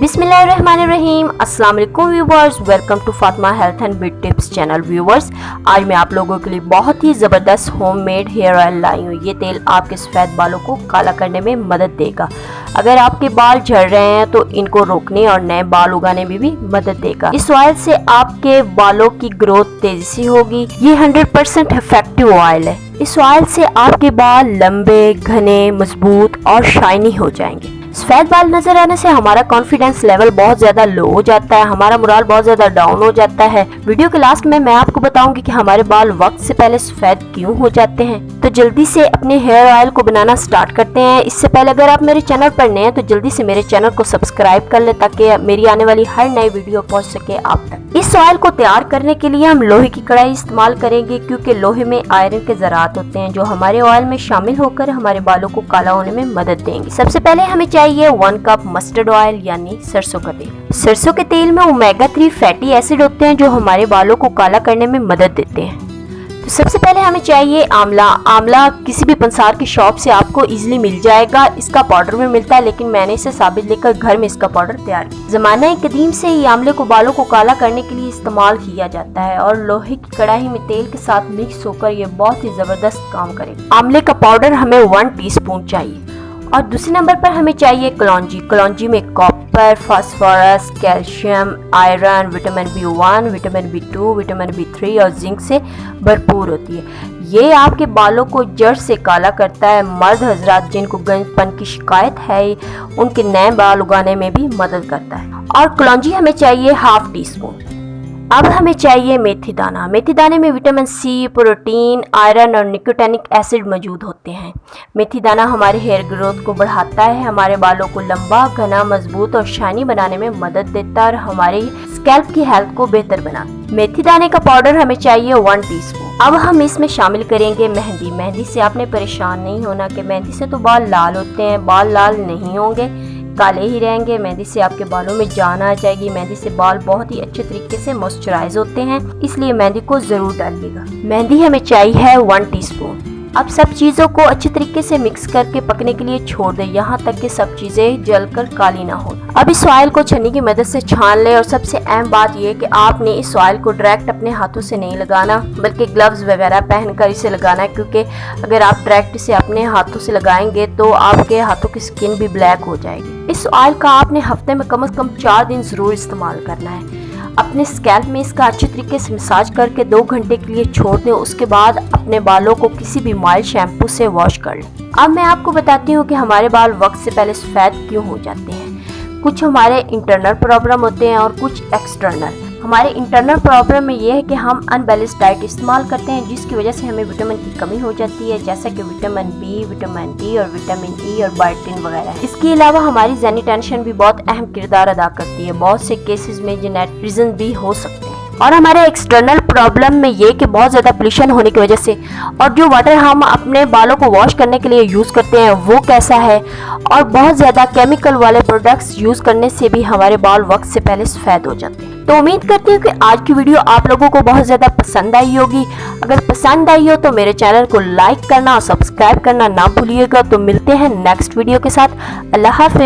बिस्मिल्लाहिर्रहमानिर्रहीम। अस्सलाम वालेकुम viewers, welcome to Fatima health and beauty tips channel. Viewers, आज मैं आप लोगों के लिए बहुत ही ज़बरदस्त होममेड हेयर ऑयल लाई हूँ। ये तेल आपके सफ़ेद बालों को काला करने में मदद देगा। अगर आपके बाल झड़ रहे हैं तो इनको रोकने और नए बाल उगाने में भी मदद देगा। इस ऑयल से आपके बालों की ग्रोथ तेजी से होगी। ये 100% इफेक्टिव ऑयल है। इस ऑयल से आपके बाल लंबे, घने, मजबूत और शाइनी हो जाएंगे। सफेद बाल नजर आने से हमारा कॉन्फिडेंस लेवल बहुत ज्यादा लो हो जाता है, हमारा मोराल बहुत ज्यादा डाउन हो जाता है। वीडियो के लास्ट में मैं आपको बताऊंगी कि हमारे बाल वक्त से पहले सफेद क्यों हो जाते हैं। तो जल्दी से अपने हेयर ऑयल को बनाना स्टार्ट करते हैं। इससे पहले अगर आप मेरे चैनल पर नए हैं तो जल्दी से मेरे चैनल को सब्सक्राइब कर ले ताकि मेरी आने वाली हर नई वीडियो पहुंच सके आप तक। इस ऑयल को तैयार करने के लिए हम लोहे की कढ़ाई इस्तेमाल करेंगे क्योंकि लोहे में आयरन के ज़रात होते हैं जो हमारे ऑयल में शामिल होकर हमारे बालों को काला होने में मदद देंगे। सबसे पहले हमें चाहिए 1 कप मस्टर्ड ऑयल यानी सरसों का तेल। सरसों के तेल में ओमेगा 3 फैटी एसिड होते हैं जो हमारे बालों को काला करने में मदद देते हैं। तो सबसे पहले हमें चाहिए आंवला। आंवला किसी भी पंसार की शॉप से आपको इजीली मिल जाएगा। इसका पाउडर भी मिलता है लेकिन मैंने इसे साबित लेकर घर में इसका पाउडर तैयार किया। ज़माने कदीम से ही आंवले को बालों को काला करने के लिए इस्तेमाल किया जाता है और लोहे की कढ़ाई में तेल के साथ मिक्स होकर ये बहुत ही जबरदस्त काम करेगा। आंवले का पाउडर हमें 1 टीस्पून चाहिए। और दूसरे नंबर पर हमें चाहिए कलौंजी। कलौंजी में copper, phosphorus, calcium, iron, vitamin B1, vitamin B2, vitamin B3 और जिंक से भरपूर होती है। ये आपके बालों को जड़ से काला करता है। मर्द हजरात जिनको गंजपन की शिकायत है उनके नए बाल उगाने में भी मदद करता है। और कलौंजी हमें चाहिए 1/2 टीस्पून। अब हमें चाहिए मेथी दाना। मेथी दाने में विटामिन सी, प्रोटीन, आयरन और निकोटिनिक एसिड मौजूद होते हैं। मेथी दाना हमारे हेयर ग्रोथ को बढ़ाता है, हमारे बालों को लंबा, घना, मजबूत और शाइनी बनाने में मदद देता है और हमारे स्कैल्प की हेल्थ को बेहतर बनाता है। मेथी दाने का पाउडर हमें चाहिए 1 टीस्पून। अब हम इसमें शामिल करेंगे मेहंदी। मेहंदी से आपने परेशान नहीं होना कि मेहंदी से तो बाल लाल होते हैं। बाल लाल नहीं होंगे, काले ही रहेंगे। मेहंदी से आपके बालों में जान आ जाएगी। मेहंदी से बाल बहुत ही अच्छे तरीके से मॉइस्चराइज होते हैं, इसलिए मेहंदी को जरूर डालिएगा। मेहंदी हमें चाहिए 1 टीस्पून। अब सब चीज़ों को अच्छे तरीके से मिक्स करके पकने के लिए छोड़ दें यहाँ तक कि सब चीज़ें जलकर काली ना हो। अब इस ऑयल को छन्नी की मदद से छान लें और सबसे अहम बात यह है कि आपने इस ऑयल को डायरेक्ट अपने हाथों से नहीं लगाना बल्कि ग्लव्स वगैरह पहनकर इसे लगाना है क्योंकि अगर आप डायरेक्ट इसे अपने हाथों से लगाएंगे तो आपके हाथों की स्किन भी ब्लैक हो जाएगी। इस ऑयल का आपने हफ्ते में कम से कम 4 दिन ज़रूर इस्तेमाल करना है। अपने स्कैल्प में इसका अच्छे तरीके से मसाज करके 2 घंटे के लिए छोड़ दें। उसके बाद अपने बालों को किसी भी माइल्ड शैम्पू से वॉश कर लें। अब मैं आपको बताती हूँ कि हमारे बाल वक्त से पहले सफ़ेद क्यों हो जाते हैं। कुछ हमारे इंटरनल प्रॉब्लम होते हैं और कुछ एक्सटर्नल। हमारे इंटरनल प्रॉब्लम में यह है कि हम अनबैलेंस्ड डाइट इस्तेमाल करते हैं जिसकी वजह से हमें विटामिन की कमी हो जाती है जैसा कि विटामिन B, विटामिन D और विटामिन E और बायोटिन वगैरह। इसके अलावा हमारी ज़हनी टेंशन भी बहुत अहम किरदार अदा करती है। बहुत से केसेस में जेनेटिक रीज़न भी हो सकते हैं। और हमारे एक्सटर्नल प्रॉब्लम में ये कि बहुत ज़्यादा पोल्यूशन होने की वजह से और जो वाटर हम अपने बालों को वॉश करने के लिए यूज़ करते हैं वो कैसा है और बहुत ज़्यादा केमिकल वाले प्रोडक्ट्स यूज़ करने से भी हमारे बाल वक्त से पहले सफ़ेद हो जाते हैं। तो उम्मीद करती हूँ कि आज की वीडियो आप लोगों को बहुत ज़्यादा पसंद आई होगी। अगर पसंद आई हो तो मेरे चैनल को लाइक करना और सब्सक्राइब करना ना भूलिएगा। तो मिलते हैं नेक्स्ट वीडियो के साथ। अल्लाह हाफिज़।